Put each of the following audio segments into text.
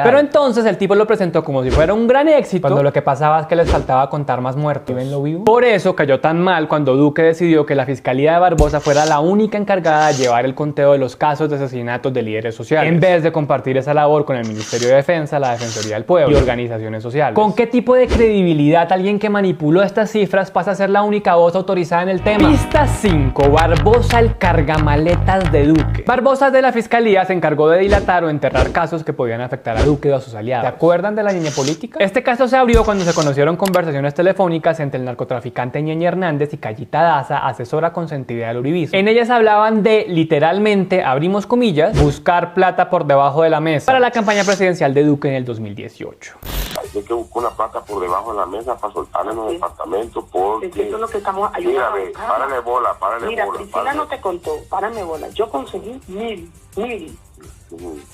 Pero entonces el tipo lo presentó como si fuera un gran éxito, cuando lo que pasaba es que les faltaba contar más muertos. ¿Ven lo vivo? Por eso cayó tan mal cuando Duque decidió que la Fiscalía de Barbosa fuera la única encargada de llevar el conteo de los casos de asesinatos de líderes sociales, en vez de compartir esa labor con el Ministerio de Defensa, la Defensoría del Pueblo y organizaciones sociales. ¿Con qué tipo de credibilidad alguien que manipuló estas cifras pasa a ser la única voz autorizada en el tema? Pista 5. Barbosa, el cargamaletas de Duque. Barbosa de la Fiscalía se encargó de dilatar o enterrar casos que podían afectar a Duque o a sus aliados. ¿Se acuerdan de la niña política? Este caso se abrió cuando se conocieron conversaciones telefónicas entre el narcotraficante Ñeñe Hernández y Cayita Daza, asesora consentida del uribismo. En ellas hablaban de, literalmente, abrimos comillas, buscar plata por debajo de la mesa para la campaña presidencial de Duque en el 2018. Hay que buscar una plata por debajo de la mesa para soltarle en los departamentos porque... Eso es lo que estamos ayudando. Mira, párale bola, Mira, bola. Priscila no te contó, párame bola. Yo conseguí 1000.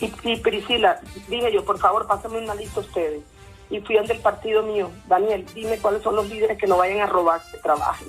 Y Priscila, dije yo, por favor, pásenme una lista ustedes. Y fui ante el partido mío. Daniel, dime cuáles son los líderes que no vayan a robar, que trabajen.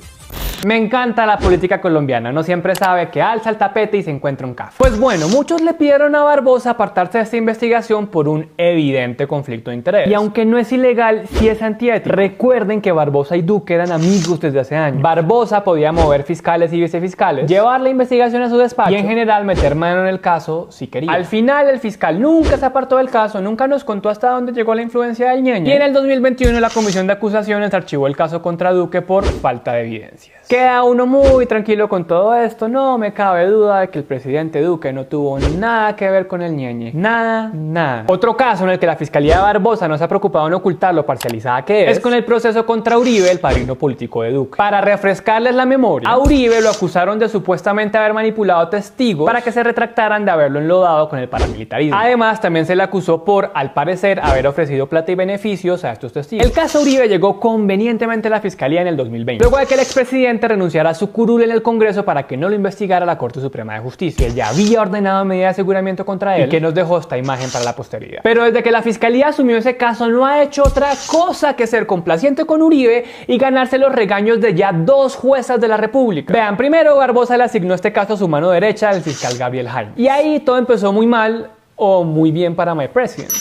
Me encanta la política colombiana, no siempre sabe que alza el tapete y se encuentra un café. Pues bueno, muchos le pidieron a Barbosa apartarse de esta investigación por un evidente conflicto de interés. Y aunque no es ilegal, sí es antiético. Recuerden que Barbosa y Duque eran amigos desde hace años. Barbosa podía mover fiscales y vicefiscales, llevar la investigación a su despacho y en general meter mano en el caso si quería. Al final el fiscal nunca se apartó del caso, nunca nos contó hasta dónde llegó la influencia del Ñeñe. Y en el 2021 la comisión de acusaciones archivó el caso contra Duque por falta de evidencias. Queda uno muy tranquilo con todo esto, no me cabe duda de que el presidente Duque no tuvo nada que ver con el Ñeñe. Nada. Otro caso en el que la Fiscalía de Barbosa no se ha preocupado en ocultar lo parcializada que es con el proceso contra Uribe, el padrino político de Duque. Para refrescarles la memoria, a Uribe lo acusaron de supuestamente haber manipulado testigos para que se retractaran de haberlo enlodado con el paramilitarismo. Además, también se le acusó por, al parecer, haber ofrecido plata y beneficios a estos testigos. El caso Uribe llegó convenientemente a la Fiscalía en el 2020, luego de que el expresidente renunciara a su curul en el Congreso para que no lo investigara la Corte Suprema de Justicia, que ya había ordenado medidas de aseguramiento contra él y que nos dejó esta imagen para la posteridad. Pero desde que la Fiscalía asumió ese caso no ha hecho otra cosa que ser complaciente con Uribe y ganarse los regaños de ya 2 juezas de la República. Vean, primero Barbosa le asignó este caso a su mano derecha, el fiscal Gabriel Jaime. Y ahí todo empezó muy mal o muy bien para My President.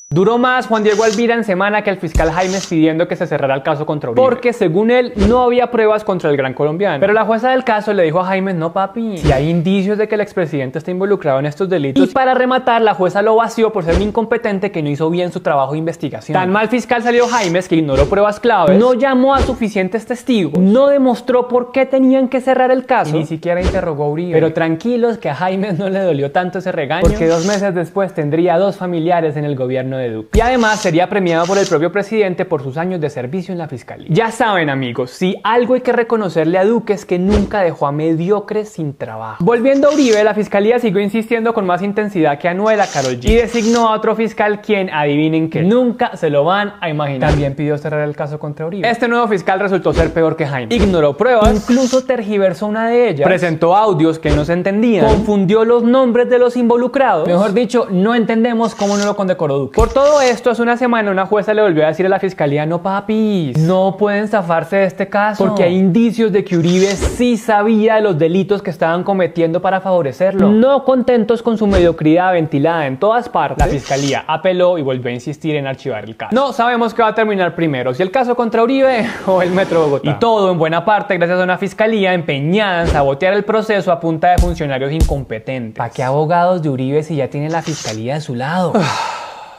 Duró más Juan Diego Alvira en semana que el fiscal Jaimes pidiendo que se cerrara el caso contra Uribe, porque según él no había pruebas contra el gran colombiano. Pero la jueza del caso le dijo a Jaimes: no papi, si hay indicios de que el expresidente está involucrado en estos delitos. Y para rematar, la jueza lo vació por ser un incompetente que no hizo bien su trabajo de investigación. Tan mal fiscal salió Jaimes que ignoró pruebas claves, no llamó a suficientes testigos, no demostró por qué tenían que cerrar el caso y ni siquiera interrogó a Uribe. Pero tranquilos que a Jaimes no le dolió tanto ese regaño, porque 2 meses después tendría 2 familiares en el gobierno de Duque. Y además sería premiado por el propio presidente por sus años de servicio en la Fiscalía. Ya saben, amigos, si algo hay que reconocerle a Duque es que nunca dejó a mediocres sin trabajo. Volviendo a Uribe, la Fiscalía siguió insistiendo con más intensidad que Anuel a Karol G y designó a otro fiscal quien, adivinen qué, nunca se lo van a imaginar. También pidió cerrar el caso contra Uribe. Este nuevo fiscal resultó ser peor que Jaime. Ignoró pruebas, incluso tergiversó una de ellas, presentó audios que no se entendían, confundió los nombres de los involucrados. Mejor dicho, no entendemos cómo no lo condecoró Duque. Por todo esto, hace una semana una jueza le volvió a decir a la Fiscalía: no papis, no pueden zafarse de este caso, porque hay indicios de que Uribe sí sabía de los delitos que estaban cometiendo para favorecerlo. No contentos con su mediocridad ventilada en todas partes, la Fiscalía apeló y volvió a insistir en archivar el caso. No sabemos qué va a terminar primero, si el caso contra Uribe o el Metro Bogotá. Y todo en buena parte gracias a una Fiscalía empeñada en sabotear el proceso a punta de funcionarios incompetentes. ¿Para qué abogados de Uribe si ya tiene la Fiscalía de su lado?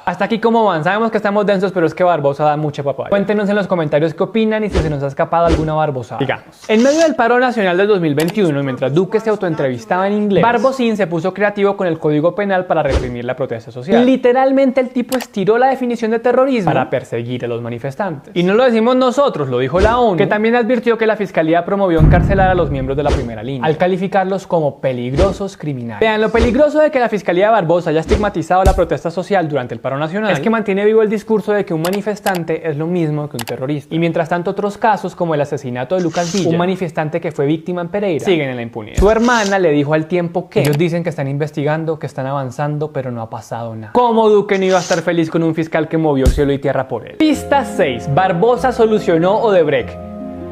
Hasta aquí cómo van, sabemos que estamos densos, pero es que Barbosa da mucha papaya. Cuéntenos en los comentarios qué opinan y si se nos ha escapado alguna barbosada. Digamos, en medio del paro nacional del 2021, mientras Duque se autoentrevistaba en inglés, Barbosín se puso creativo con el Código Penal para reprimir la protesta social. Literalmente el tipo estiró la definición de terrorismo para perseguir a los manifestantes. Y no lo decimos nosotros, lo dijo la ONU, que también advirtió que la Fiscalía promovió encarcelar a los miembros de la primera línea, al calificarlos como peligrosos criminales. Vean, lo peligroso de que la Fiscalía de Barbosa haya estigmatizado la protesta social durante el paro nacional es que mantiene vivo el discurso de que un manifestante es lo mismo que un terrorista. Y mientras tanto otros casos, como el asesinato de Lucas Villa, un manifestante que fue víctima en Pereira, siguen en la impunidad. Su hermana le dijo al Tiempo que ellos dicen que están investigando, que están avanzando, pero no ha pasado nada. ¿Cómo Duque no iba a estar feliz con un fiscal que movió cielo y tierra por él? Pista 6. Barbosa solucionó Odebrecht.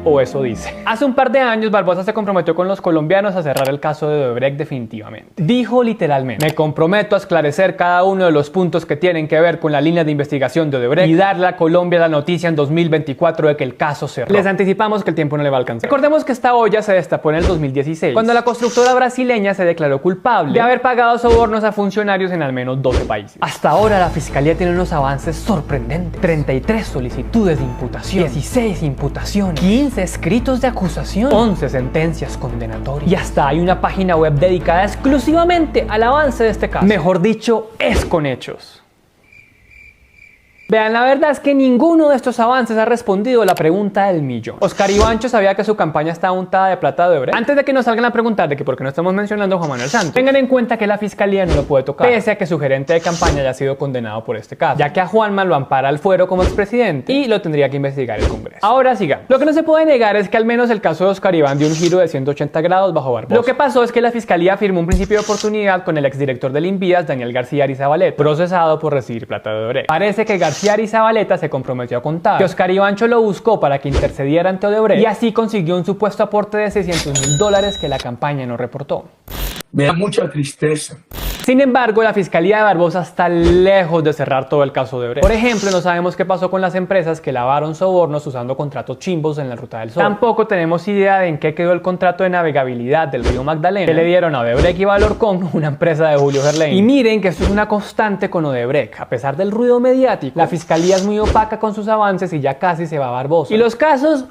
o eso dice. Hace un par de años Barbosa se comprometió con los colombianos a cerrar el caso de Odebrecht definitivamente. Dijo literalmente: me comprometo a esclarecer cada uno de los puntos que tienen que ver con la línea de investigación de Odebrecht y darle a Colombia la noticia en 2024 de que el caso cerró. Les anticipamos que el tiempo no le va a alcanzar. Recordemos que esta olla se destapó en el 2016, cuando la constructora brasileña se declaró culpable de haber pagado sobornos a funcionarios en al menos 12 países. Hasta ahora la fiscalía tiene unos avances sorprendentes: 33 solicitudes de imputación, 16 imputaciones, 15 escritos de acusación, 11 sentencias condenatorias y hasta hay una página web dedicada exclusivamente al avance de este caso. Mejor dicho, es con hechos. Vean, la verdad es que ninguno de estos avances ha respondido a la pregunta del millón. Oscar Ivancho sabía que su campaña estaba untada de plata de Odebrecht. Antes de que nos salgan a preguntar de que por qué no estamos mencionando a Juan Manuel Santos, tengan en cuenta que la fiscalía no lo puede tocar, pese a que su gerente de campaña haya sido condenado por este caso, ya que a Juanma lo ampara al fuero como expresidente y lo tendría que investigar el Congreso. Ahora sigamos. Lo que no se puede negar es que al menos el caso de Oscar Iván dio un giro de 180 grados bajo Barbosa. Lo que pasó es que la fiscalía firmó un principio de oportunidad con el exdirector del Invías, Daniel García Arizabaleta, procesado por recibir plata de Odebrecht. Parece que García Arizabaleta se comprometió a contar que Oscar Ivancho lo buscó para que intercediera ante Odebrecht y así consiguió un supuesto aporte de $600.000 que la campaña no reportó. Me da mucha tristeza. Sin embargo, la fiscalía de Barbosa está lejos de cerrar todo el caso de Odebrecht. Por ejemplo, no sabemos qué pasó con las empresas que lavaron sobornos usando contratos chimbos en la Ruta del Sol. Tampoco tenemos idea de en qué quedó el contrato de navegabilidad del río Magdalena que le dieron a Odebrecht y Valorcon, una empresa de Julio Gerlain. Y miren que esto es una constante con Odebrecht. A pesar del ruido mediático, la fiscalía es muy opaca con sus avances y ya casi se va a Barbosa. Y los casos...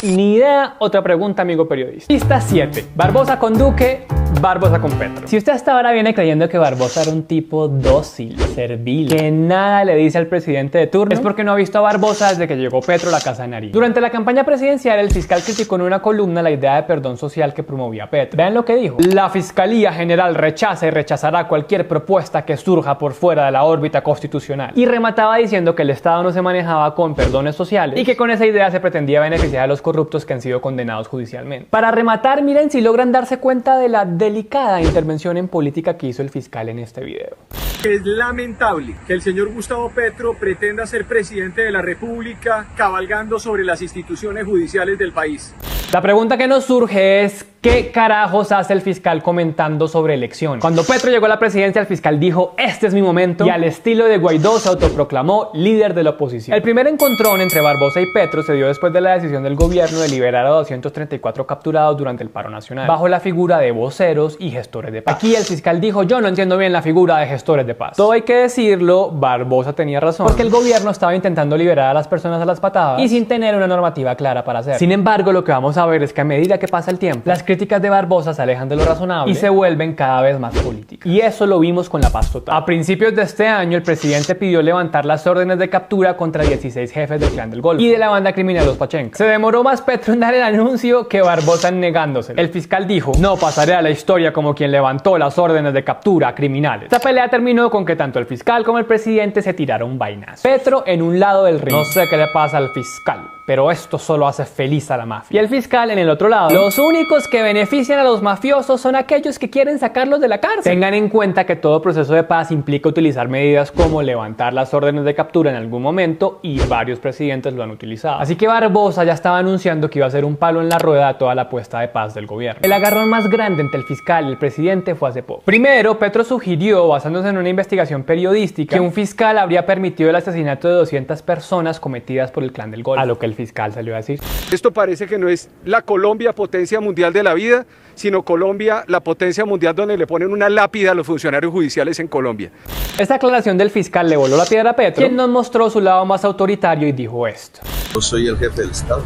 ni idea. Otra pregunta, amigo periodista. Pista 7. Barbosa con Duque, Barbosa con Petro. Si usted hasta ahora viene creyendo que Barbosa era un tipo dócil, servil, que nada le dice al presidente de turno, es porque no ha visto a Barbosa desde que llegó Petro a la Casa de Nariño. Durante la campaña presidencial, el fiscal criticó en una columna la idea de perdón social que promovía Petro. Vean lo que dijo: la Fiscalía General rechaza y rechazará cualquier propuesta que surja por fuera de la órbita constitucional. Y remataba diciendo que el Estado no se manejaba con perdones sociales y que con esa idea se pretendía beneficiar a los corruptos que han sido condenados judicialmente. Para rematar, miren si logran darse cuenta de la delicada intervención en política que hizo el fiscal en este video. Es lamentable que el señor Gustavo Petro pretenda ser presidente de la República cabalgando sobre las instituciones judiciales del país. La pregunta que nos surge es: ¿qué carajos hace el fiscal comentando sobre elecciones? Cuando Petro llegó a la presidencia, el fiscal dijo: este es mi momento, y al estilo de Guaidó se autoproclamó líder de la oposición. El primer encontrón entre Barbosa y Petro se dio después de la decisión del gobierno de liberar a 234 capturados durante el paro nacional, bajo la figura de voceros y gestores de paz. Aquí el fiscal dijo: yo no entiendo bien la figura de gestores de paz. Todo hay que decirlo, Barbosa tenía razón, porque el gobierno estaba intentando liberar a las personas a las patadas y sin tener una normativa clara para hacerlo. Sin embargo, lo que vamos a ver es que a medida que pasa el tiempo, las críticas de Barbosa se alejan de lo razonable y se vuelven cada vez más políticas. Y eso lo vimos con la paz total. A principios de este año, el presidente pidió levantar las órdenes de captura contra 16 jefes del Clan del Golfo y de la banda criminal Los Pachenca. Se demoró más Petro en dar el anuncio que Barbosa en negándose. El fiscal dijo: no pasaré a la historia como quien levantó las órdenes de captura a criminales. Esta pelea terminó con que tanto el fiscal como el presidente se tiraron vainas. Petro en un lado del ring: no sé qué le pasa al fiscal, pero esto solo hace feliz a la mafia. Y el fiscal en el otro lado: los únicos que benefician a los mafiosos son aquellos que quieren sacarlos de la cárcel. Tengan en cuenta que todo proceso de paz implica utilizar medidas como levantar las órdenes de captura en algún momento, y varios presidentes lo han utilizado. Así que Barbosa ya estaba anunciando que iba a ser un palo en la rueda a toda la apuesta de paz del gobierno. El agarrón más grande entre el fiscal y el presidente fue hace poco. Primero, Petro sugirió, basándose en una investigación periodística, que un fiscal habría permitido el asesinato de 200 personas cometidas por el Clan del Golfo, a lo que el fiscal salió a decir: Esto parece que no es la Colombia potencia mundial de la vida, sino Colombia la potencia mundial donde le ponen una lápida a los funcionarios judiciales en Colombia. Esta aclaración del fiscal le voló la piedra a Petro, quien nos mostró su lado más autoritario y dijo esto: yo soy el jefe del Estado,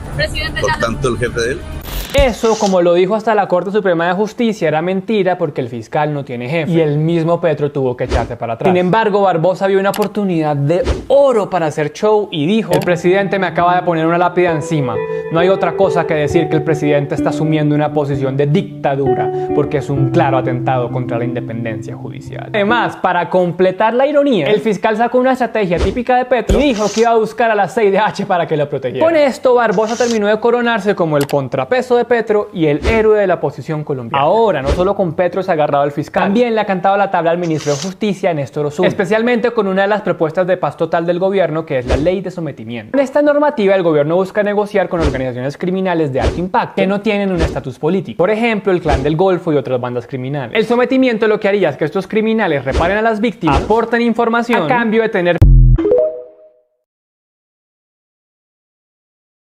por tanto el jefe de él. Eso, como lo dijo hasta la Corte Suprema de Justicia, era mentira porque el fiscal no tiene jefe y el mismo Petro tuvo que echarse para atrás. Sin embargo, Barbosa vio una oportunidad de oro para hacer show y dijo: el presidente me acaba de poner una lápida encima. No hay otra cosa que decir que el presidente está asumiendo una posición de dictadura porque es un claro atentado contra la independencia judicial. Además, para completar la ironía, el fiscal sacó una estrategia típica de Petro y dijo que iba a buscar a la CIDH para que lo protegiera. Con esto, Barbosa terminó de coronarse como el contrapeso de Petro y el héroe de la oposición colombiana. Ahora, no solo con Petro se ha agarrado al fiscal, también le ha cantado la tabla al ministro de Justicia, Néstor Osuna, especialmente con una de las propuestas de paz total del gobierno, que es la ley de sometimiento. En esta normativa, el gobierno busca negociar con organizaciones criminales de alto impacto que no tienen un estatus político, por ejemplo, el Clan del Golfo y otras bandas criminales. El sometimiento lo que haría es que estos criminales reparen a las víctimas, aporten información a cambio de tener